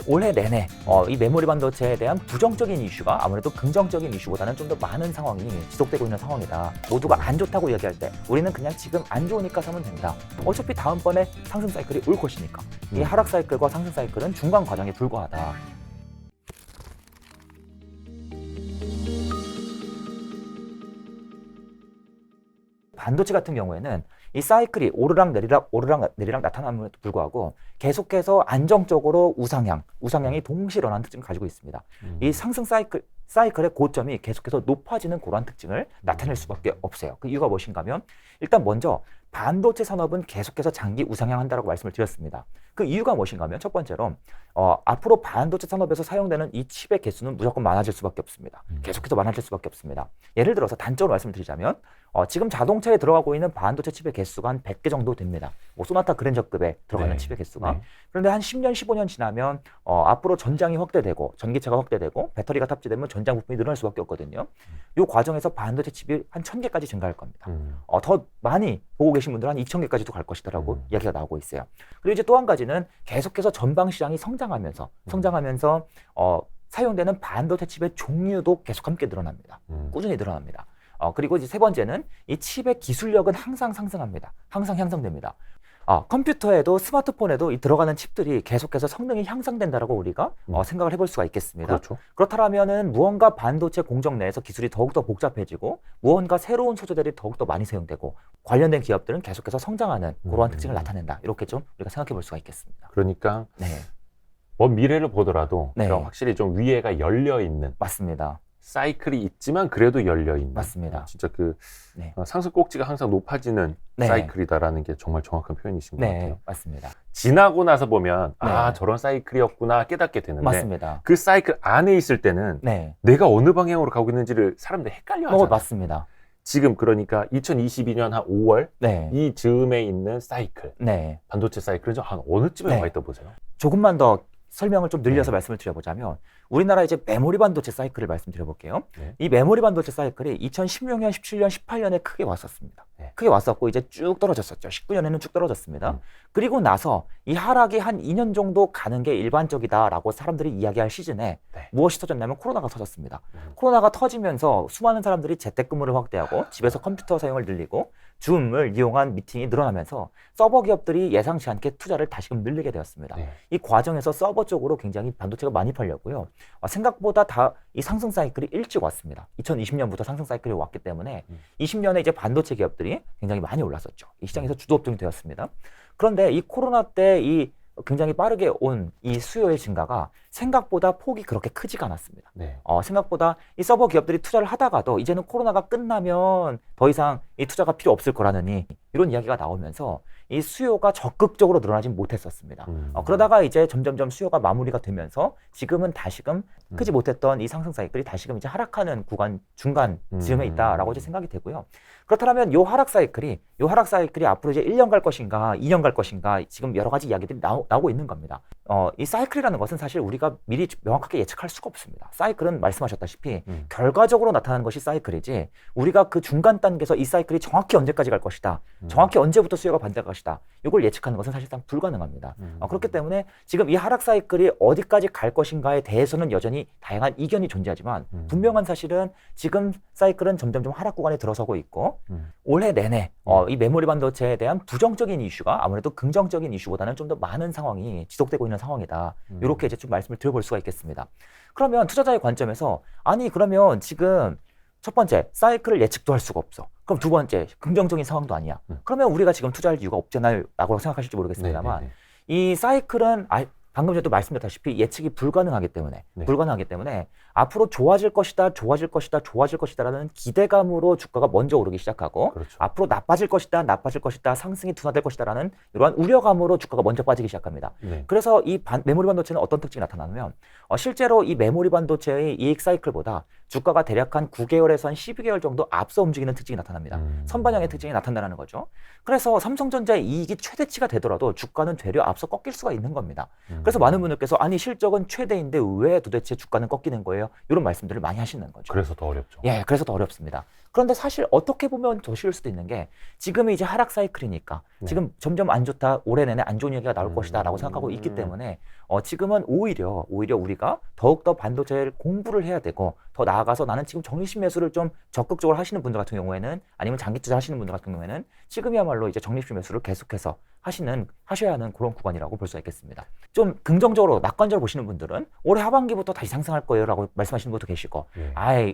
올해 내내 이 메모리 반도체에 대한 부정적인 이슈가 아무래도 긍정적인 이슈보다는 좀 더 많은 상황이 지속되고 있는 상황이다. 모두가 안 좋다고 얘기할 때 우리는 그냥 지금 안 좋으니까 사면 된다. 어차피 다음번에 상승 사이클이 올 것이니까. 이 하락 사이클과 상승 사이클은 중간 과정에 불과하다. 반도체 같은 경우에는 이 사이클이 오르락 내리락 나타남에도 불구하고 계속해서 안정적으로 우상향이 동시에 일어나는 특징을 가지고 있습니다. 이 상승 사이클의 고점이 계속해서 높아지는 그러한 특징을 나타낼 수밖에 없어요. 그 이유가 무엇인가 하면 일단 먼저 반도체 산업은 계속해서 장기 우상향한다라고 말씀을 드렸습니다. 그 이유가 무엇인가 하면 첫 번째로 앞으로 반도체 산업에서 사용되는 이 칩의 개수는 무조건 많아질 수밖에 없습니다. 계속해서 많아질 수밖에 없습니다. 예를 들어서 단적으로 말씀드리자면 지금 자동차에 들어가고 있는 반도체 칩의 개수가 한 100개 정도 됩니다. 뭐 소나타 그랜저급에 들어가는 칩의 개수가. 그런데 한 10년, 15년 지나면 앞으로 전장이 확대되고 전기차가 확대되고 배터리가 탑재되면 전장 부품이 늘어날 수밖에 없거든요. 이 과정에서 반도체 칩이 한 1000개까지 증가할 겁니다. 더 많이 보고 계신 분들은 한 2000개까지도 갈 것이다라고 이야기가 나오고 있어요. 그리고 이제 또 한 가지는 계속해서 전방 시장이 성장하면서 사용되는 반도체 칩의 종류도 계속 함께 늘어납니다. 꾸준히 늘어납니다. 그리고 이제 세 번째는 이 칩의 기술력은 항상 상승합니다. 항상 향상됩니다. 컴퓨터에도 스마트폰에도 이 들어가는 칩들이 계속해서 성능이 향상된다라고 우리가 생각을 해볼 수가 있겠습니다. 그렇죠. 그렇다면은 무언가 반도체 공정 내에서 기술이 더욱더 복잡해지고 무언가 새로운 소재들이 더욱더 많이 사용되고 관련된 기업들은 계속해서 성장하는 그러한 특징을 나타낸다. 이렇게 좀 우리가 생각해 볼 수가 있겠습니다. 그러니까 네, 먼 미래를 보더라도 네. 확실히 좀 위에가 열려 있는 맞습니다. 사이클이 있지만 그래도 열려 있는 맞습니다. 진짜 그 네. 상승 꼭지가 항상 높아지는 네. 사이클이다라는 게 정말 정확한 표현이신 것 네, 같아요. 맞습니다. 지나고 나서 보면 네. 저런 사이클이었구나 깨닫게 되는데 맞습니다. 그 사이클 안에 있을 때는 네, 내가 어느 방향으로 가고 있는지를 사람들이 헷갈려 하잖아요. 맞습니다. 지금 그러니까 2022년 한 5월 네, 이 즈음에 있는 사이클 네. 반도체 사이클은 한 어느 쯤에 네. 와 있다 보세요? 조금만 더 설명을 좀 늘려서 네. 말씀을 드려보자면 우리나라 이제 메모리 반도체 사이클을 말씀드려볼게요. 네. 이 메모리 반도체 사이클이 2016년, 17년, 18년에 크게 왔었습니다. 네. 크게 왔었고 이제 쭉 떨어졌었죠. 19년에는 쭉 떨어졌습니다. 그리고 나서 이 하락이 한 2년 정도 가는 게 일반적이다라고 사람들이 이야기할 시즌에 네. 무엇이 터졌냐면 코로나가 터졌습니다. 코로나가 터지면서 수많은 사람들이 재택근무를 확대하고 집에서 컴퓨터 사용을 늘리고 줌을 이용한 미팅이 늘어나면서 서버 기업들이 예상치 않게 투자를 다시금 늘리게 되었습니다. 네. 이 과정에서 서버 쪽으로 굉장히 반도체가 많이 팔렸고요. 생각보다 다 이 상승 사이클이 일찍 왔습니다. 2020년부터 상승 사이클이 왔기 때문에 20년에 이제 반도체 기업들이 굉장히 많이 올랐었죠. 이 시장에서 주도업종이 되었습니다. 그런데 이 코로나 때 이 굉장히 빠르게 온 이 수요의 증가가 생각보다 폭이 그렇게 크지가 않았습니다. 네. 생각보다 이 서버 기업들이 투자를 하다가도 이제는 코로나가 끝나면 더 이상 이 투자가 필요 없을 거라느니 이런 이야기가 나오면서 이 수요가 적극적으로 늘어나진 못했었습니다. 그러다가 이제 점점점 수요가 마무리가 되면서 지금은 다시금 크지 못했던 이 상승 사이클이 다시금 이제 하락하는 구간 중간 즈음에 있다라고 이제 생각이 되고요. 그렇다면 요 하락 사이클이 앞으로 이제 1년 갈 것인가, 2년 갈 것인가 지금 여러 가지 이야기들이 나오고 있는 겁니다. 이 사이클이라는 것은 사실 우리가 미리 명확하게 예측할 수가 없습니다. 사이클은 말씀하셨다시피 결과적으로 나타나는 것이 사이클이지 우리가 그 중간 단계에서 이 사이클이 정확히 언제까지 갈 것이다. 정확히 언제부터 수요가 반대할 것이다. 이걸 예측하는 것은 사실상 불가능합니다. 그렇기 때문에 지금 이 하락 사이클이 어디까지 갈 것인가에 대해서는 여전히 다양한 이견이 존재하지만 분명한 사실은 지금 사이클은 점점점 하락 구간에 들어서고 있고 올해 내내 이 메모리 반도체에 대한 부정적인 이슈가 아무래도 긍정적인 이슈보다는 좀 더 많은 상황이 지속되고 있는 상황이다. 이렇게 이제 좀 말씀을 드려볼 수가 있겠습니다. 그러면 투자자의 관점에서 그러면 지금 첫 번째 사이클을 예측도 할 수가 없어. 그럼 두 번째 긍정적인 상황도 아니야. 그러면 우리가 지금 투자할 이유가 없잖아요 라고 생각하실지 모르겠습니다만 네네네. 이 사이클은 방금 전에도 말씀드렸다시피 예측이 불가능하기 때문에 앞으로 좋아질 것이다라는 기대감으로 주가가 먼저 오르기 시작하고 그렇죠. 앞으로 나빠질 것이다 상승이 둔화될 것이다라는 이러한 우려감으로 주가가 먼저 빠지기 시작합니다. 네. 그래서 이 메모리 반도체는 어떤 특징이 나타나냐면 실제로 이 메모리 반도체의 이익 사이클보다 주가가 대략 한 9개월에서 한 12개월 정도 앞서 움직이는 특징이 나타납니다. 선반영의 특징이 나타난다는 거죠. 그래서 삼성전자의 이익이 최대치가 되더라도 주가는 되려 앞서 꺾일 수가 있는 겁니다. 그래서 많은 분들께서 실적은 최대인데 왜 도대체 주가는 꺾이는 거예요? 이런 말씀들을 많이 하시는 거죠. 그래서 더 어렵죠. 그래서 더 어렵습니다. 그런데 사실 어떻게 보면 더 쉬울 수도 있는 게 지금이 이제 하락 사이클이니까 네. 지금 점점 안 좋다, 올해 내내 안 좋은 얘기가 나올 것이다라고 생각하고 있기 때문에 지금은 오히려 우리가 더욱더 반도체를 공부를 해야 되고 더 나아가서 나는 지금 적립식 매수를 좀 적극적으로 하시는 분들 같은 경우에는 아니면 장기 투자 하시는 분들 같은 경우에는 지금이야말로 이제 적립식 매수를 계속해서 하셔야 하는 그런 구간이라고 볼 수 있겠습니다. 좀 긍정적으로 낙관적으로 보시는 분들은 올해 하반기부터 다시 상승할 거예요라고 말씀하시는 분도 계시고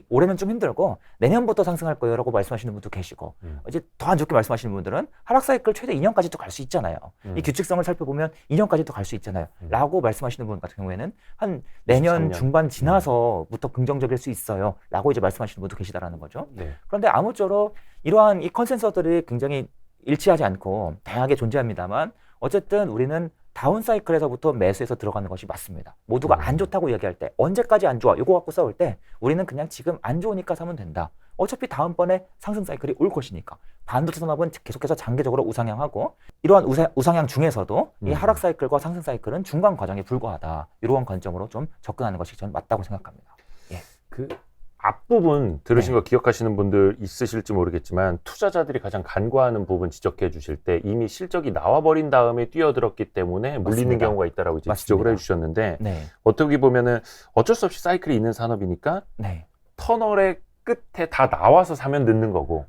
올해는 좀 힘들고 내년부터 상승할 거예요라고 말씀하시는 분도 계시고 이제 더 안 좋게 말씀하시는 분들은 하락 사이클 최대 2년까지도 갈 수 있잖아요. 이 규칙성을 살펴보면 2년까지도 갈 수 있잖아요. 라고 말씀하시는 분 같은 경우에는 한 내년 23년. 중반 지나서부터 긍정적일 수 있어요. 라고 이제 말씀하시는 분도 계시다라는 거죠. 네. 그런데 아무쪼록 이러한 이 컨센서들이 굉장히 일치하지 않고 다양하게 존재합니다만 어쨌든 우리는 다운 사이클에서부터 매수해서 들어가는 것이 맞습니다. 모두가 안 좋다고 얘기할 때 언제까지 안 좋아 이거 갖고 싸울 때 우리는 그냥 지금 안 좋으니까 사면 된다. 어차피 다음번에 상승 사이클이 올 것이니까 반도체 산업은 계속해서 장기적으로 우상향하고 이러한 우상향 중에서도 이 하락 사이클과 상승 사이클은 중간 과정에 불과하다. 이러한 관점으로 좀 접근하는 것이 저는 맞다고 생각합니다. 그 앞부분 들으신 네. 거 기억하시는 분들 있으실지 모르겠지만 투자자들이 가장 간과하는 부분 지적해 주실 때 이미 실적이 나와버린 다음에 뛰어들었기 때문에 물리는 맞습니다. 경우가 있다라고 이제 맞습니다. 지적을 해주셨는데 네. 어떻게 보면은 어쩔 수 없이 사이클이 있는 산업이니까 네. 터널의 끝에 다 나와서 사면 늦는 거고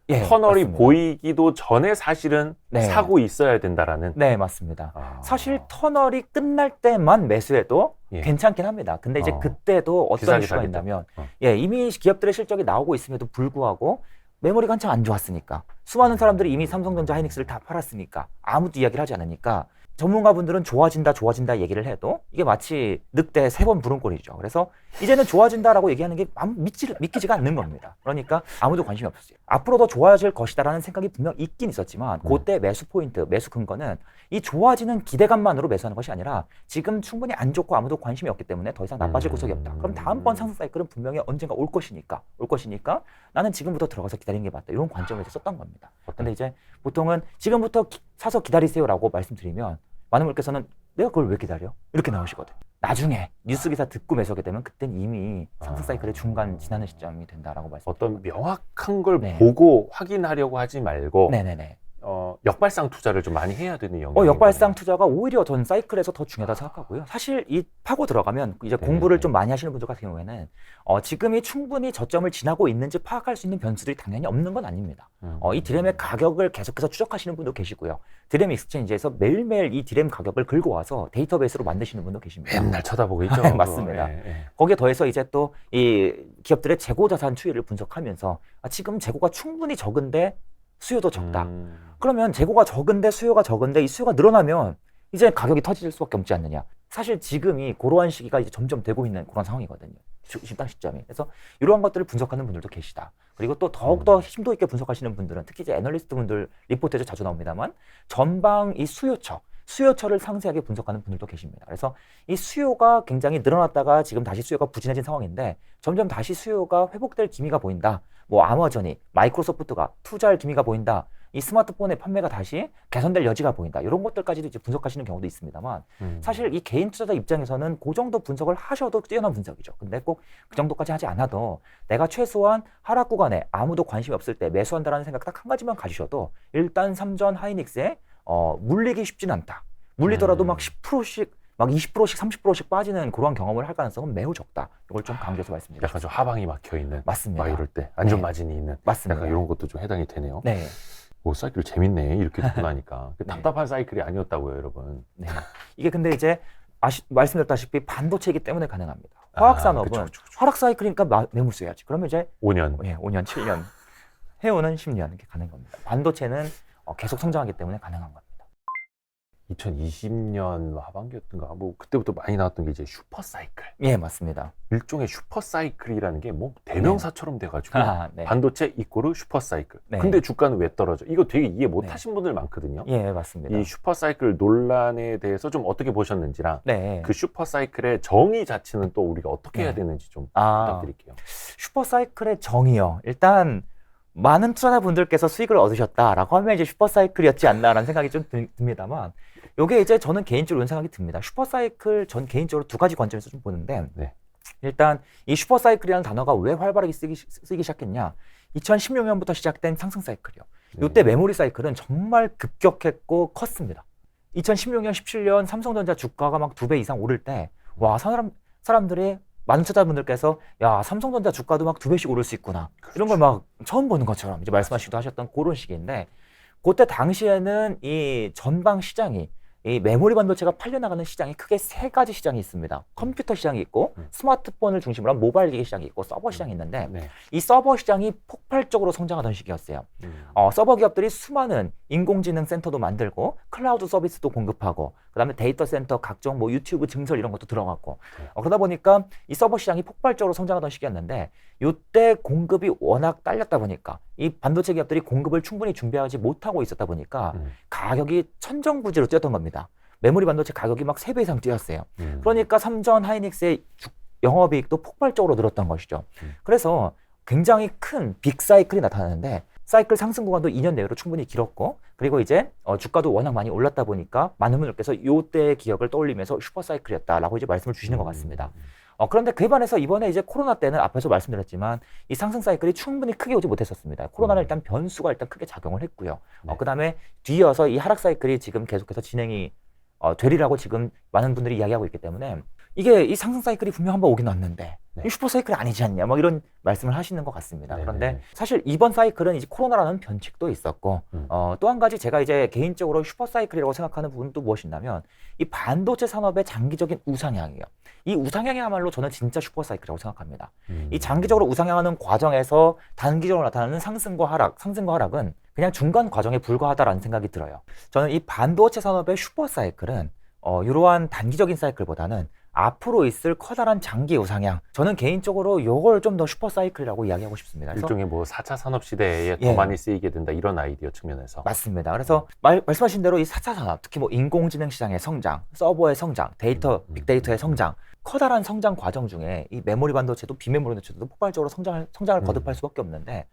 예, 터널이 맞습니다. 보이기도 전에 사실은 네. 사고 있어야 된다라는. 네, 맞습니다. 아. 사실 터널이 끝날 때만 매수해도 예. 괜찮긴 합니다. 근데 이제 그때도 어떤 비싸게 이슈가 사겠다. 있냐면 이미 기업들의 실적이 나오고 있음에도 불구하고 메모리가 한참 안 좋았으니까 수많은 사람들이 이미 삼성전자 하이닉스를 다 팔았으니까 아무도 이야기를 하지 않으니까 전문가분들은 좋아진다 얘기를 해도 이게 마치 늑대 3번 부른 꼴이죠. 그래서 이제는 좋아진다라고 얘기하는 게 믿기지가 않는 겁니다. 그러니까 아무도 관심이 없었어요. 앞으로 더 좋아질 것이다라는 생각이 분명 있긴 있었지만 그때 매수 포인트, 매수 근거는 이 좋아지는 기대감만으로 매수하는 것이 아니라 지금 충분히 안 좋고 아무도 관심이 없기 때문에 더 이상 나빠질 구석이 없다. 그럼 다음번 상승 사이클은 분명히 언젠가 올 것이니까 나는 지금부터 들어가서 기다리는 게 맞다. 이런 관점에서 썼던 겁니다. 근데 이제 보통은 지금부터 사서 기다리세요라고 말씀드리면 많은 분께서는 내가 그걸 왜 기다려? 이렇게 나오시거든. 나중에 뉴스 기사 듣고 매수하게 되면 그땐 이미 상승 사이클의 중간 지나는 시점이 된다라고 말씀드립니다. 어떤 명확한 걸 네. 보고 확인하려고 하지 말고 네네네. 역발상 투자를 좀 많이 해야 되는 영역이 역발상 투자가 오히려 전 사이클에서 더 중요하다고 생각하고요. 사실 이 파고 들어가면 이제 공부를 좀 많이 하시는 분들 같은 경우에는 지금이 충분히 저점을 지나고 있는지 파악할 수 있는 변수들이 당연히 없는 건 아닙니다. 이 디램의 가격을 계속해서 추적하시는 분도 계시고요. 디램 익스체인지에서 매일매일 이 디램 가격을 긁어와서 데이터베이스로 만드시는 분도 계십니다. 맨날 쳐다보고 있죠. 맞습니다. 예. 거기에 더해서 이제 또 이 기업들의 재고 자산 추이를 분석하면서 지금 재고가 충분히 적은데 수요도 적다. 그러면 재고가 적은데 수요가 적은데 이 수요가 늘어나면 이제 가격이 터질 수밖에 없지 않느냐. 사실 지금이 그러한 시기가 이제 점점 되고 있는 그런 상황이거든요. 시장 시점이. 그래서 이러한 것들을 분석하는 분들도 계시다. 그리고 또 더욱더 심도 있게 분석하시는 분들은 특히 이제 애널리스트 분들 리포트에서 자주 나옵니다만 전방 이 수요처를 상세하게 분석하는 분들도 계십니다. 그래서 이 수요가 굉장히 늘어났다가 지금 다시 수요가 부진해진 상황인데 점점 다시 수요가 회복될 기미가 보인다. 뭐 아마존이, 마이크로소프트가 투자할 기미가 보인다. 이 스마트폰의 판매가 다시 개선될 여지가 보인다. 이런 것들까지도 이제 분석하시는 경우도 있습니다만 사실 이 개인 투자자 입장에서는 그 정도 분석을 하셔도 뛰어난 분석이죠. 근데 꼭 그 정도까지 하지 않아도 내가 최소한 하락 구간에 아무도 관심이 없을 때 매수한다라는 생각 딱 한 가지만 가지셔도 일단 삼전 하이닉스에 물리기 쉽진 않다. 물리더라도 막 10%씩 막 20%씩 30%씩 빠지는 그런 경험을 할 가능성은 매우 적다. 이걸 좀 강조해서 말씀드립니다. 약간 좀 하방이 막혀 있는. 맞습니다. 막 이럴 때 안전 마진이 있는. 맞습니다. 약간 이런 것도 좀 해당이 되네요. 네. 오, 사이클 재밌네. 이렇게 듣고 나니까. 네. 답답한 사이클이 아니었다고요, 여러분. 네. 이게 근데 이제 말씀드렸다시피 반도체이기 때문에 가능합니다. 화학 산업은 그쵸. 하락 사이클이니까 매물 써야지. 그러면 이제 5년. 5년, 7년, 해오는 10년 이렇게 가는 겁니다. 반도체는 계속 성장하기 때문에 가능한 겁니다. 2020년 하반기였던가 뭐 그때부터 많이 나왔던 게 이제 슈퍼 사이클. 예, 맞습니다. 일종의 슈퍼 사이클이라는 게 뭐 대명사처럼 돼가지고 네. 반도체 이꼬르 슈퍼 사이클. 네. 근데 주가는 왜 떨어져? 이거 되게 이해 못 네. 하신 분들 많거든요. 예, 맞습니다. 이 슈퍼 사이클 논란에 대해서 좀 어떻게 보셨는지랑 네. 그 슈퍼 사이클의 정의 자체는 또 우리가 어떻게 해야 네. 되는지 좀 아. 부탁드릴게요. 슈퍼 사이클의 정의요. 일단 많은 투자자분들께서 수익을 얻으셨다라고 하면 이제 슈퍼 사이클이었지 않나라는 생각이 좀 듭니다만, 요게 이제 저는 개인적으로 이런 생각이 듭니다. 슈퍼 사이클 전 개인적으로 두 가지 관점에서 좀 보는데, 네. 일단 이 슈퍼 사이클이라는 단어가 왜 활발하게 쓰기 시작했냐? 2016년부터 시작된 상승 사이클이요. 네. 이때 메모리 사이클은 정말 급격했고 컸습니다. 2016년, 17년 삼성전자 주가가 막 2배 이상 오를 때, 와, 사람들이 많은 투자자분들께서 야, 삼성전자 주가도 막 2배씩 오를 수 있구나. 이런 걸 막 처음 보는 것처럼 이제 말씀하시기도 하셨던 그런 시기인데, 그때 당시에는 이 전방 시장이 이 메모리 반도체가 팔려나가는 시장이 크게 3가지 시장이 있습니다. 컴퓨터 시장이 있고 스마트폰을 중심으로 한 모바일 기기 시장이 있고 서버 시장이 있는데 네. 이 서버 시장이 폭발적으로 성장하던 시기였어요. 서버 기업들이 수많은 인공지능 센터도 만들고 클라우드 서비스도 공급하고 그다음에 데이터 센터 각종 뭐 유튜브 증설 이런 것도 들어갔고 그러다 보니까 이 서버 시장이 폭발적으로 성장하던 시기였는데 이때 공급이 워낙 딸렸다 보니까 이 반도체 기업들이 공급을 충분히 준비하지 못하고 있었다 보니까 가격이 천정부지로 뛰었던 겁니다. 메모리 반도체 가격이 막 3배 이상 뛰었어요. 그러니까 삼전 하이닉스의 영업이익도 폭발적으로 늘었던 것이죠. 그래서 굉장히 큰 빅사이클이 나타나는데 사이클 상승 구간도 2년 내외로 충분히 길었고 그리고 이제 주가도 워낙 많이 올랐다 보니까 많은 분들께서 이때의 기억을 떠올리면서 슈퍼사이클이었다라고 이제 말씀을 주시는 것 같습니다. 그런데 그에 반해서 이번에 이제 코로나 때는 앞에서 말씀드렸지만 이 상승 사이클이 충분히 크게 오지 못했었습니다. 코로나는 일단 변수가 일단 크게 작용을 했고요. 네. 그다음에 뒤이어서 이 하락 사이클이 지금 계속해서 진행이 되리라고 지금 많은 분들이 이야기하고 있기 때문에 이게 이 상승 사이클이 분명 한번 오긴 왔는데 네. 이 슈퍼 사이클이 아니지 않냐 뭐 이런 말씀을 하시는 것 같습니다. 네, 그런데 네. 사실 이번 사이클은 이제 코로나라는 변칙도 있었고 또 한 가지 제가 이제 개인적으로 슈퍼 사이클이라고 생각하는 부분은 또 무엇이냐면 이 반도체 산업의 장기적인 우상향이에요. 이 우상향이야말로 저는 진짜 슈퍼 사이클이라고 생각합니다. 이 장기적으로 우상향하는 과정에서 단기적으로 나타나는 상승과 하락은 그냥 중간 과정에 불과하다라는 생각이 들어요. 저는 이 반도체 산업의 슈퍼 사이클은 이러한 단기적인 사이클보다는 앞으로 있을 커다란 장기 우상향, 저는 개인적으로 이걸 좀 더 슈퍼 사이클이라고 이야기하고 싶습니다. 그래서 일종의 뭐 4차 산업시대에 예. 더 많이 쓰이게 된다 이런 아이디어 측면에서. 맞습니다. 그래서 말씀하신 대로 이 4차 산업, 특히 뭐 인공지능 시장의 성장, 서버의 성장, 빅데이터의 성장, 커다란 성장 과정 중에 이 메모리 반도체도 비메모리 반도체도 폭발적으로 성장을 거듭할 수밖에 없는데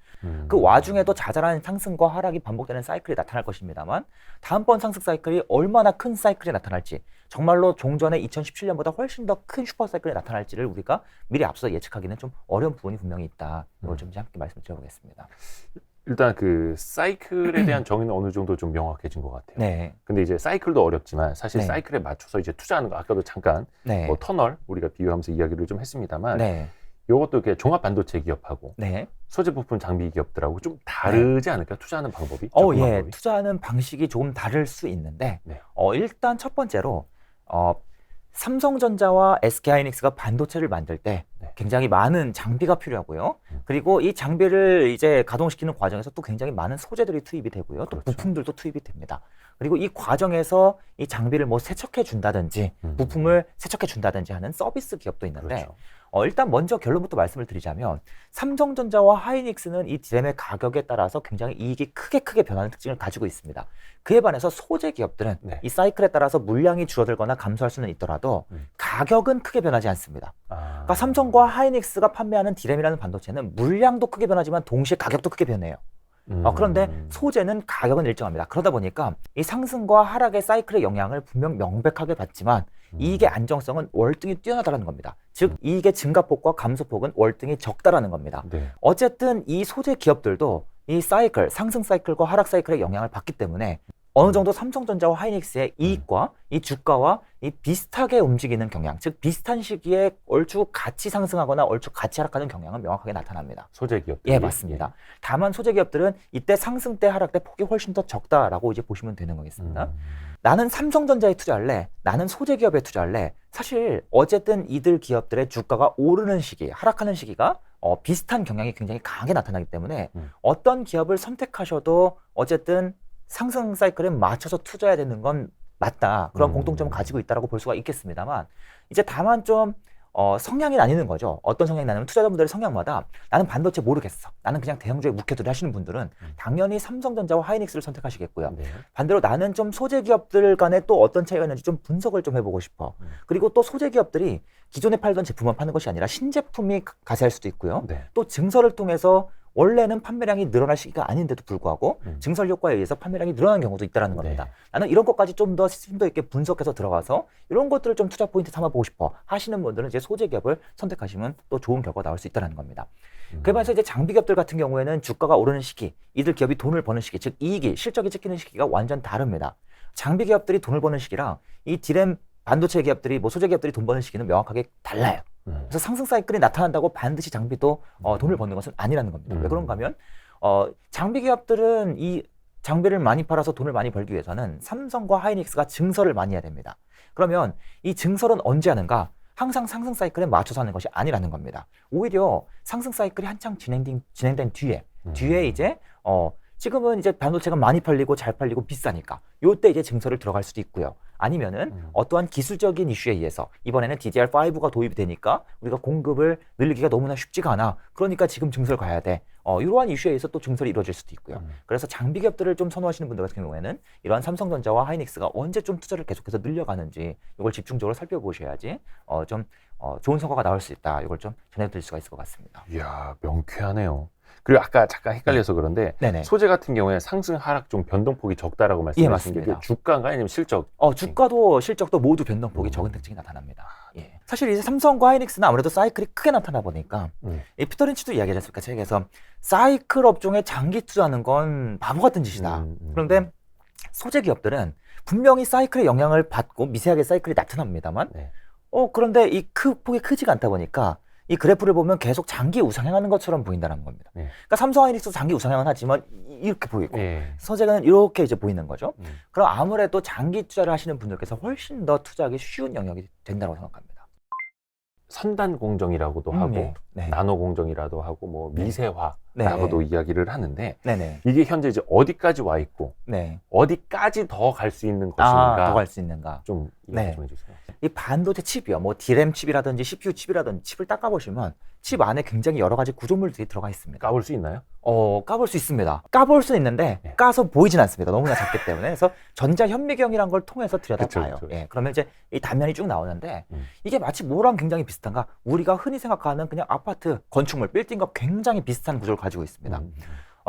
그 와중에도 자잘한 상승과 하락이 반복되는 사이클이 나타날 것입니다만 다음번 상승 사이클이 얼마나 큰 사이클이 나타날지 정말로 종전의 2017년보다 훨씬 더 큰 슈퍼 사이클이 나타날지를 우리가 미리 앞서 예측하기는 좀 어려운 부분이 분명히 있다. 이걸 좀 함께 말씀을 드려보겠습니다. 일단 그 사이클에 대한 정의는 어느 정도 좀 명확해진 것 같아요. 네. 근데 이제 사이클도 어렵지만 사실 네. 사이클에 맞춰서 이제 투자하는 거 아까도 잠깐 네. 뭐 터널 우리가 비유하면서 이야기를 좀 했습니다만 네. 이것도 이렇게 종합 반도체 기업하고 네. 소재 부품 장비 기업들하고 좀 다르지 않을까요? 투자하는 방법이? 예. 접근 방법이? 투자하는 방식이 조금 다를 수 있는데, 네. 일단 첫 번째로, 삼성전자와 SK하이닉스가 반도체를 만들 때 네. 굉장히 많은 장비가 필요하고요. 그리고 이 장비를 이제 가동시키는 과정에서 또 굉장히 많은 소재들이 투입이 되고요. 또 그렇죠. 부품들도 투입이 됩니다. 그리고 이 과정에서 이 장비를 뭐 세척해 준다든지 부품을 세척해 준다든지 하는 서비스 기업도 있는데 그렇죠. 일단 먼저 결론부터 말씀을 드리자면 삼성전자와 하이닉스는 이 디램의 가격에 따라서 굉장히 이익이 크게 변하는 특징을 가지고 있습니다. 그에 반해서 소재 기업들은 네. 이 사이클에 따라서 물량이 줄어들거나 감소할 수는 있더라도 가격은 크게 변하지 않습니다. 그러니까 삼성과 하이닉스가 판매하는 디램이라는 반도체는 물량도 크게 변하지만 동시에 가격도 크게 변해요. 그런데 소재는 가격은 일정합니다. 그러다 보니까 이 상승과 하락의 사이클의 영향을 분명 명백하게 받지만 이익의 안정성은 월등히 뛰어나다는 겁니다. 즉 이익의 증가폭과 감소폭은 월등히 적다라는 겁니다. 네. 어쨌든 이 소재 기업들도 이 사이클, 상승 사이클과 하락 사이클의 영향을 받기 때문에 어느 정도 삼성전자와 하이닉스의 이익과 이 주가와 이 비슷하게 움직이는 경향, 즉 비슷한 시기에 얼추 같이 상승하거나 얼추 같이 하락하는 경향은 명확하게 나타납니다. 소재 기업들. 예, 맞습니다. 다만 소재 기업들은 이때 상승 때 하락 때 폭이 훨씬 더 적다라고 이제 보시면 되는 거겠습니다. 나는 삼성전자에 투자할래? 나는 소재 기업에 투자할래? 사실 어쨌든 이들 기업들의 주가가 오르는 시기, 하락하는 시기가 비슷한 경향이 굉장히 강하게 나타나기 때문에 어떤 기업을 선택하셔도 어쨌든 상승 사이클에 맞춰서 투자해야 되는 건 맞다. 그런 공통점을 가지고 있다고 볼 수가 있겠습니다만 이제 다만 좀 성향이 나뉘는 거죠. 어떤 성향이 나냐면 투자자분들의 성향마다 나는 반도체 모르겠어. 나는 그냥 대형주에 묵혀두려 하시는 분들은 당연히 삼성전자와 하이닉스를 선택하시겠고요. 네. 반대로 나는 좀 소재 기업들 간에 또 어떤 차이가 있는지 좀 분석을 좀 해보고 싶어. 그리고 또 소재 기업들이 기존에 팔던 제품만 파는 것이 아니라 신제품이 가세할 수도 있고요. 네. 또 증설을 통해서 원래는 판매량이 늘어날 시기가 아닌데도 불구하고 증설 효과에 의해서 판매량이 늘어나는 경우도 있다는 겁니다. 네. 나는 이런 것까지 좀 더 심도 있게 분석해서 들어가서 이런 것들을 좀 투자 포인트 삼아보고 싶어 하시는 분들은 이제 소재 기업을 선택하시면 또 좋은 결과가 나올 수 있다는 겁니다. 그에 반해서 이제 장비 기업들 같은 경우에는 주가가 오르는 시기, 이들 기업이 돈을 버는 시기, 즉 이익이 실적이 찍히는 시기가 완전 다릅니다. 장비 기업들이 돈을 버는 시기랑 이 디램 반도체 기업들이 뭐 소재 기업들이 돈 버는 시기는 명확하게 달라요. 그래서 상승 사이클이 나타난다고 반드시 장비도 돈을 버는 것은 아니라는 겁니다. 왜 그런가 하면 장비 기업들은 이 장비를 많이 팔아서 돈을 많이 벌기 위해서는 삼성과 하이닉스가 증설을 많이 해야 됩니다. 그러면 이 증설은 언제 하는가? 항상 상승 사이클에 맞춰서 하는 것이 아니라는 겁니다. 오히려 상승 사이클이 한창 진행된 뒤에 이제 지금은 이제 반도체가 많이 팔리고 잘 팔리고 비싸니까 요때 이제 증설을 들어갈 수도 있고요. 아니면은 어떠한 기술적인 이슈에 의해서 이번에는 DDR5가 도입이 되니까 우리가 공급을 늘리기가 너무나 쉽지가 않아. 그러니까 지금 증설 가야 돼. 이러한 이슈에 의해서 또 증설이 이루어질 수도 있고요. 그래서 장비 기업들을 좀 선호하시는 분들 같은 경우에는 이러한 삼성전자와 하이닉스가 언제 좀 투자를 계속해서 늘려가는지 이걸 집중적으로 살펴보셔야지 좋은 성과가 나올 수 있다. 이걸 좀 전해드릴 수가 있을 것 같습니다. 이야, 명쾌하네요. 그리고 아까 잠깐 헷갈려서 그런데 네네. 소재 같은 경우에 상승 하락 좀 변동폭이 적다라고 말씀하신 게 맞습니다. 주가인가 아니면 실적? 주가도 실적도 모두 변동폭이 적은 특징이 나타납니다. 예. 사실 이제 삼성과 하이닉스는 아무래도 사이클이 크게 나타나 보니까 이 피터 린치도 이야기하지 않습니까? 책에서 사이클 업종에 장기 투자하는 건 바보 같은 짓이다. 그런데 소재 기업들은 분명히 사이클의 영향을 받고 미세하게 사이클이 나타납니다만 네. 그런데 이 폭이 크지가 않다 보니까 이 그래프를 보면 계속 장기 우상향하는 것처럼 보인다는 겁니다. 네. 그러니까 삼성 하이닉스도 장기 우상향은 하지만 이렇게 보이고 네. 소재는 이렇게 이제 보이는 거죠. 그럼 아무래도 장기 투자를 하시는 분들께서 훨씬 더 투자하기 쉬운 영역이 된다고 생각합니다. 선단 공정이라고도 하고 네. 나노 공정이라도 하고 뭐 미세화라고도 네. 이야기를 하는데 네네. 이게 현재 이제 어디까지 와 있고 네. 어디까지 더 갈 수 있는 것인가 더 갈 수 있는가. 좀 이야기 좀 해주세요. 이 반도체 칩이요. 뭐 디램 칩이라든지 CPU 칩이라든지 칩을 딱 까보시면 칩 안에 굉장히 여러 가지 구조물들이 들어가 있습니다. 까볼 수 있나요? 까볼 수 있습니다. 까볼 수 있는데 네. 까서 보이진 않습니다. 너무나 작기 때문에. 그래서 전자현미경이란 걸 통해서 들여다봐요. 그쵸. 예, 그러면 이제 이 단면이 쭉 나오는데 이게 마치 뭐랑 굉장히 비슷한가? 우리가 흔히 생각하는 그냥 아파트, 건축물, 빌딩과 굉장히 비슷한 구조를 가지고 있습니다.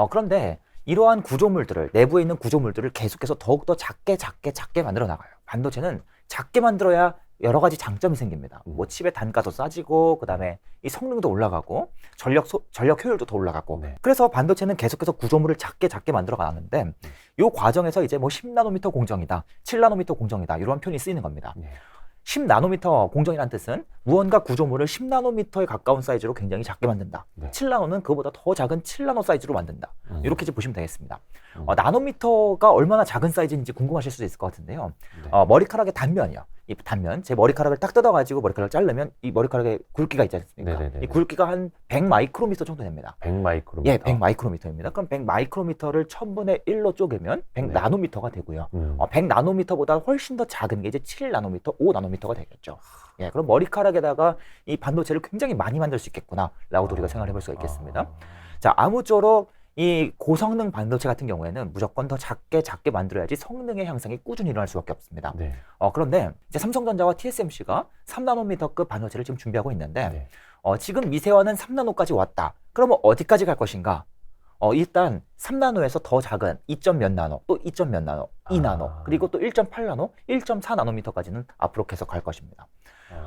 그런데 이러한 구조물들을 내부에 있는 구조물들을 계속해서 더욱더 작게 만들어 나가요. 반도체는 작게 만들어야 여러 가지 장점이 생깁니다. 뭐 칩의 단가도 싸지고 그다음에 이 성능도 올라가고 전력 효율도 더 올라가고. 네. 그래서 반도체는 계속해서 구조물을 작게 만들어 가는데 이 과정에서 이제 뭐 10나노미터 공정이다, 7나노미터 공정이다 이런 표현이 쓰이는 겁니다. 네. 10나노미터 공정이라는 뜻은 무언가 구조물을 10나노미터에 가까운 사이즈로 굉장히 작게 만든다. 네. 7나노는 그거보다 더 작은 7나노 사이즈로 만든다. 이렇게 이제 보시면 되겠습니다. 나노미터가 얼마나 작은 사이즈인지 궁금하실 수도 있을 것 같은데요. 네. 머리카락의 단면이요. 이 단면, 제 머리카락을 딱 뜯어가지고 머리카락을 자르면 이 머리카락에 굵기가 있지 않습니까? 네네네. 이 굵기가 한 100 마이크로미터 정도 됩니다. 100 마이크로미터. 예, 100 마이크로미터입니다. 그럼 100 마이크로미터를 1000분의 1로 쪼개면 100 네. 나노미터가 되고요. 100 나노미터보다 훨씬 더 작은 게 이제 7 나노미터, 5 나노미터가 되겠죠. 예, 그럼 머리카락에다가 이 반도체를 굉장히 많이 만들 수 있겠구나라고도 우리가 생각을 해볼 수가 있겠습니다. 자, 아무쪼록 이 고성능 반도체 같은 경우에는 무조건 더 작게 만들어야지 성능의 향상이 꾸준히 일어날 수밖에 없습니다. 네. 그런데 이제 삼성전자와 TSMC가 3나노미터급 반도체를 지금 준비하고 있는데 네. 지금 미세화는 3나노까지 왔다. 그러면 어디까지 갈 것인가? 일단 3나노에서 더 작은 2점 몇 나노, 또 2점 몇 나노, 2나노, 그리고 또 1.8나노, 1.4나노미터까지는 앞으로 계속 갈 것입니다.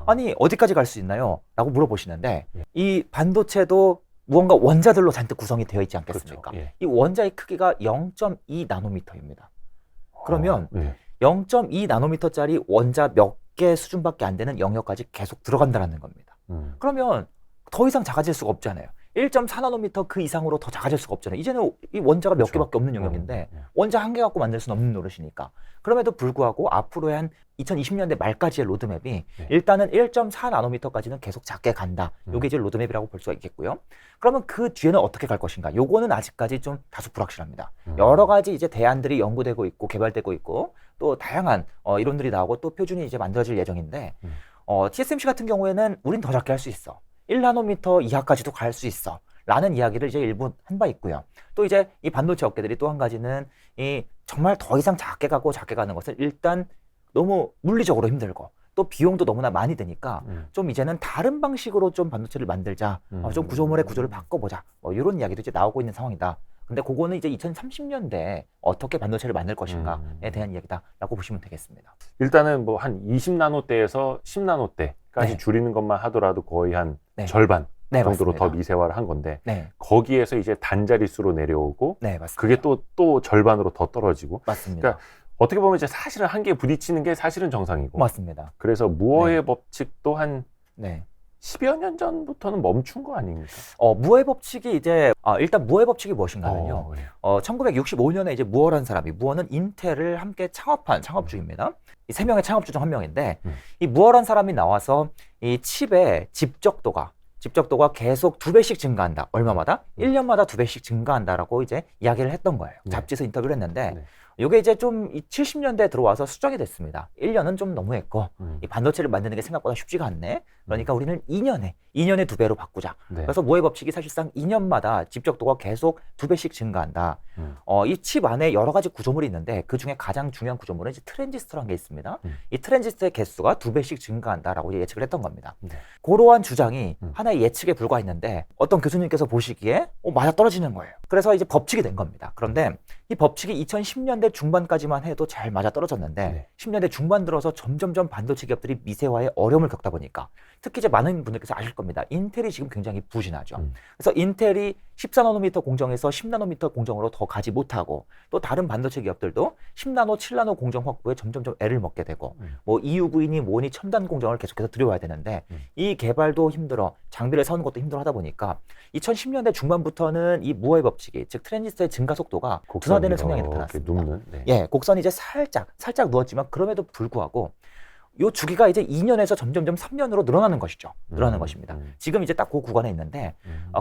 아니 어디까지 갈 수 있나요? 라고 물어보시는데 이 반도체도 무언가 원자들로 잔뜩 구성이 되어 있지 않겠습니까? 그렇죠. 예. 이 원자의 크기가 0.2나노미터입니다. 그러면 네. 0.2나노미터짜리 원자 몇 개 수준밖에 안 되는 영역까지 계속 들어간다는 겁니다. 그러면 더 이상 작아질 수가 없잖아요. 1.4나노미터 그 이상으로 더 작아질 수가 없잖아요. 이제는 이 원자가 몇 그렇죠. 개밖에 없는 영역인데 원자 한 개 갖고 만들 수는 없는 노릇이니까. 그럼에도 불구하고 앞으로의 한 2020년대 말까지의 로드맵이 일단은 1.4나노미터까지는 계속 작게 간다. 이게 이제 로드맵이라고 볼 수가 있겠고요. 그러면 그 뒤에는 어떻게 갈 것인가? 요거는 아직까지 좀 다소 불확실합니다. 여러 가지 이제 대안들이 연구되고 있고 개발되고 있고 또 다양한 이론들이 나오고 또 표준이 이제 만들어질 예정인데 TSMC 같은 경우에는 우린 더 작게 할 수 있어. 1나노미터 이하까지도 갈 수 있어. 라는 이야기를 이제 일부 한 바 있고요. 또 이제 이 반도체 업계들이 또 한 가지는 이 정말 더 이상 작게 가는 것을 일단 너무 물리적으로 힘들고 또 비용도 너무나 많이 드니까 좀 이제는 다른 방식으로 좀 반도체를 만들자. 좀 구조물의 구조를 바꿔보자. 뭐 이런 이야기도 이제 나오고 있는 상황이다. 근데 그거는 이제 2030년대에 어떻게 반도체를 만들 것인가에 대한 이야기다라고 보시면 되겠습니다. 일단은 뭐 한 20나노대에서 10나노대까지 네. 줄이는 것만 하더라도 거의 한 네. 절반 네, 정도로 맞습니다. 더 미세화를 한 건데 네, 거기에서 이제 단자릿수로 내려오고 네, 맞습니다. 그게 또 절반으로 더 떨어지고 맞습니다. 그러니까 어떻게 보면 이제 사실은 한계에 부딪히는 게 사실은 정상이고 맞습니다. 그래서 무어의 법칙도 한 네. 10여 년 전부터는 멈춘 거 아닙니까? 무어의 법칙이 이제 일단 무어의 법칙이 무엇인가면요. 그래요. 1965년에 이제 무어라는 사람이 무어는 인텔을 함께 창업한 창업주입니다. 이 세 명의 창업주 중 한 명인데 이 무어라는 사람이 나와서 이 칩의 집적도가 계속 2배씩 증가한다. 얼마마다? 1년마다 2배씩 증가한다라고 이제 이야기를 했던 거예요. 네. 잡지에서 인터뷰를 했는데 네. 이게 이제 좀 70년대에 들어와서 수정이 됐습니다. 1년은 좀 너무했고 이 반도체를 만드는 게 생각보다 쉽지가 않네. 그러니까 우리는 2년에 2배로 바꾸자. 네. 그래서 무어의 법칙이 사실상 2년마다 집적도가 계속 2배씩 증가한다. 이 칩 안에 여러 가지 구조물이 있는데 그 중에 가장 중요한 구조물은 이제 트랜지스터라는 게 있습니다. 이 트랜지스터의 개수가 2배씩 증가한다라고 예측을 했던 겁니다. 네. 그러한 주장이 하나의 예측에 불과했는데 어떤 교수님께서 보시기에 맞아 떨어지는 거예요. 그래서 이제 법칙이 된 겁니다. 그런데 이 법칙이 2010년대 중반까지만 해도 잘 맞아 떨어졌는데 네. 10년대 중반 들어서 점점점 반도체 기업들이 미세화에 어려움을 겪다 보니까 특히 이제 많은 분들께서 아실 겁니다. 인텔이 지금 굉장히 부진하죠. 그래서 인텔이 14나노미터 공정에서 10나노미터 공정으로 더 가지 못하고 또 다른 반도체 기업들도 10나노, 7나노 공정 확보에 점점점 애를 먹게 되고 뭐 EUV니 뭐니 첨단 공정을 계속해서 들여와야 되는데 이 개발도 힘들어 장비를 사는 것도 힘들어 하다 보니까 2010년대 중반부터는 이 무어의 법칙이 즉 트랜지스터의 증가 속도가 둔화되는 성향이 나타났습니다. 눕는. 네. 예, 곡선이 이제 살짝 누웠지만 그럼에도 불구하고 요 주기가 이제 2년에서 점점점 3년으로 늘어나는 것이죠. 늘어나는 것입니다. 지금 이제 딱 그 구간에 있는데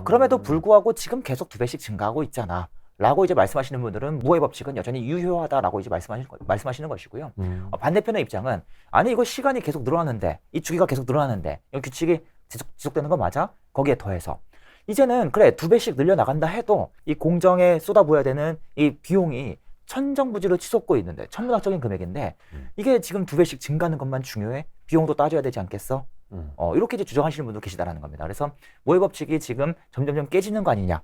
그럼에도 불구하고 지금 계속 2배씩 증가하고 있잖아. 라고 이제 말씀하시는 분들은 무어의 법칙은 여전히 유효하다라고 이제 말씀하시는 것이고요. 반대편의 입장은 아니 이거 시간이 계속 늘어나는데 이 주기가 계속 늘어나는데 이 규칙이 지속되는 거 맞아? 거기에 더해서 이제는 그래 2배씩 늘려나간다 해도 이 공정에 쏟아부어야 되는 이 비용이 천정부지로 치솟고 있는데 천문학적인 금액인데 이게 지금 2배씩 증가하는 것만 중요해? 비용도 따져야 되지 않겠어? 이렇게 이제 주장하시는 분도 계시다라는 겁니다. 그래서 무어의 법칙이 지금 점점점 깨지는 거 아니냐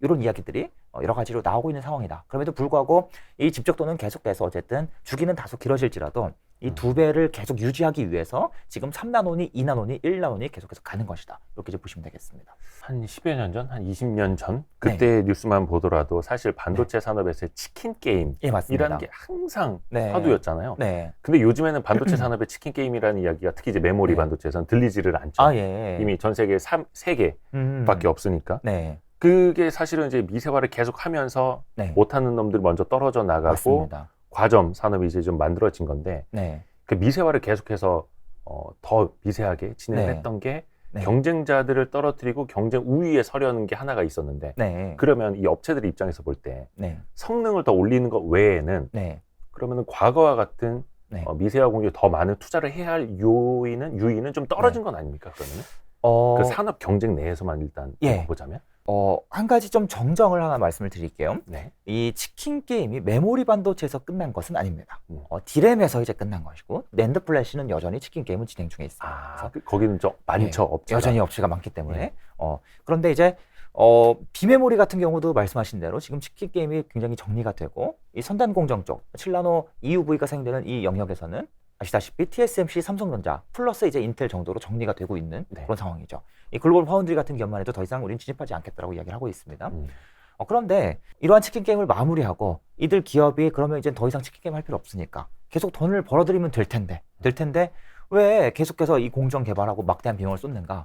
이런 이야기들이 여러 가지로 나오고 있는 상황이다. 그럼에도 불구하고 이 집적도는 계속돼서 어쨌든 주기는 다소 길어질지라도 이 2배를 계속 유지하기 위해서 지금 3나노니 2나노니 1나노니 계속해서 가는 것이다. 이렇게 이제 보시면 되겠습니다. 한 10여 년 전, 한 20년 전 그때 뉴스만 보더라도 사실 반도체 산업에서의 치킨 게임이라는 예, 맞습니다. 게 항상 네. 화두였잖아요. 네. 근데 요즘에는 반도체 산업의 치킨 게임이라는 이야기가 특히 이제 메모리 네. 반도체에서는 들리지를 않죠. 예. 이미 전 세계에 3개밖에 없으니까. 네. 그게 사실은 이제 미세화를 계속 하면서 네. 못하는 놈들 먼저 떨어져 나가고 맞습니다. 과점 산업이 이제 좀 만들어진 건데 네. 그 미세화를 계속해서 더 미세하게 진행했던 게 네. 경쟁자들을 떨어뜨리고 경쟁 우위에 서려는 게 하나가 있었는데 네. 그러면 이 업체들 입장에서 볼 때 네. 성능을 더 올리는 것 외에는 네. 그러면은 과거와 같은 네. 미세화 공정에 더 많은 투자를 해야 할 유의는 좀 떨어진 건 아닙니까? 그러면 그 산업 경쟁 내에서만 일단 예. 보자면 한 가지 좀 정정을 하나 말씀을 드릴게요. 네. 이 치킨 게임이 메모리 반도체에서 끝난 것은 아닙니다. 디램에서 이제 끝난 것이고 낸드 플래시는 여전히 치킨 게임은 진행 중에 있습니다. 그래서 거기는 좀 많죠. 업체가. 여전히 업체가 많기 때문에 그런데 이제 비메모리 같은 경우도 말씀하신 대로 지금 치킨 게임이 굉장히 정리가 되고 이 선단 공정 쪽 7나노 EUV가 사용되는 이 영역에서는 아시다시피 TSMC, 삼성전자 플러스 이제 인텔 정도로 정리가 되고 있는 그런 상황이죠. 이 글로벌 파운드리 같은 기업만 해도 더 이상 우리는 진입하지 않겠다라고 이야기를 하고 있습니다. 그런데 이러한 치킨 게임을 마무리하고 이들 기업이 그러면 이제 더 이상 치킨 게임 할 필요 없으니까 계속 돈을 벌어들이면 될 텐데 왜 계속해서 이 공정 개발하고 막대한 비용을 쏟는가?